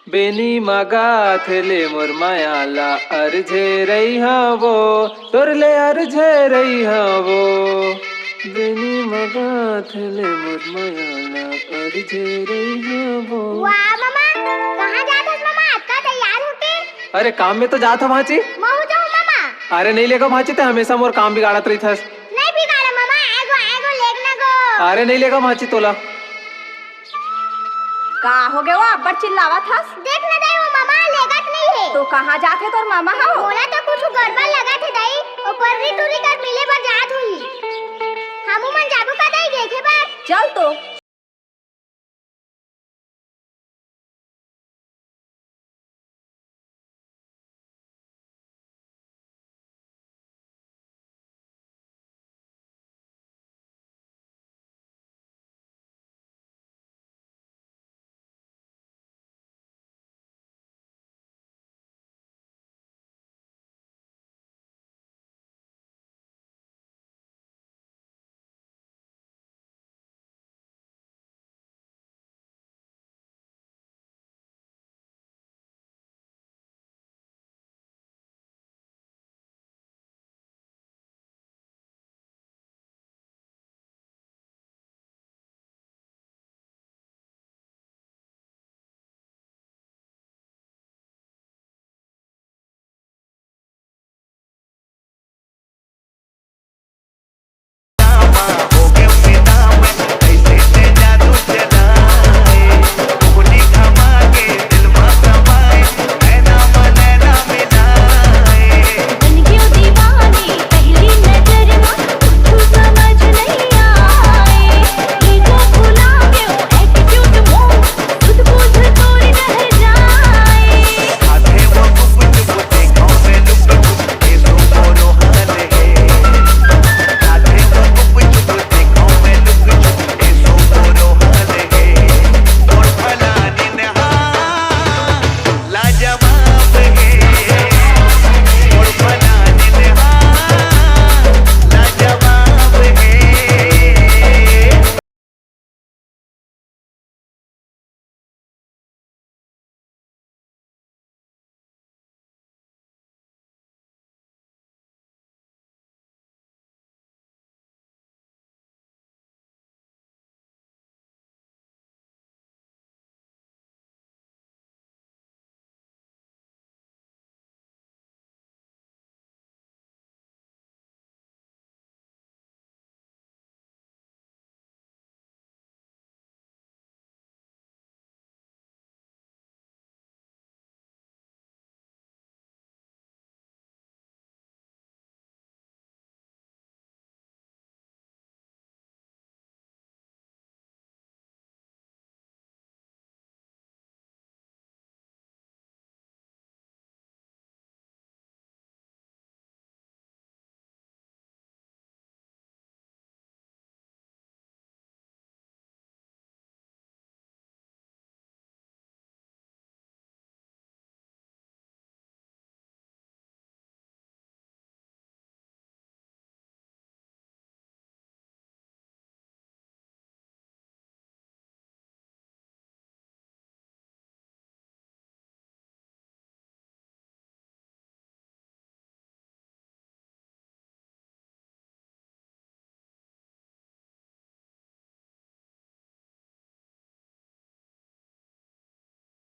बेनी मगाथले मोर मायाला अर्झे रही हवो तोरले अर्झे रही हवो बेनी मगाथले मोर मायाला अर्झे रही हवो। वाह मामा, कहाँ जात हस मामा? अक्का तैयार होके? अरे काम में तो जात भाची। महू जाऊं मामा? अरे नहीं लेगा भाची, ते हमेशा मोर काम बिगाड़त रही थस। नहीं बिगाड़ा मामा, एगो एगो लेग ना गो। अरे नहीं लेगा भाची तोला। का हो गया वो अब्बड़ चिल्लावा था? देख ना दई वो मामा लेगत नहीं है। तो कहाँ जाते तोर मामा हो? मोला तो कुछ गड़बड़ लगा थे दई, ऊपर री टूरी कर मिले पर जात हुई। हमू मन जाबू का दई देखे बार। चल तो।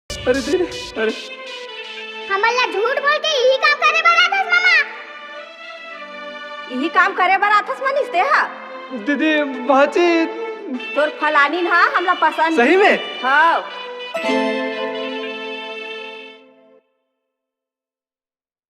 अरे दीदी, अरे हमला झूठ बोल के यही काम करे बरा थस मामा। यही काम करे बर आथस मनीष ते हा? दीदी भाची तोर फलानी ना हमला पसंद। सही में? हाँ।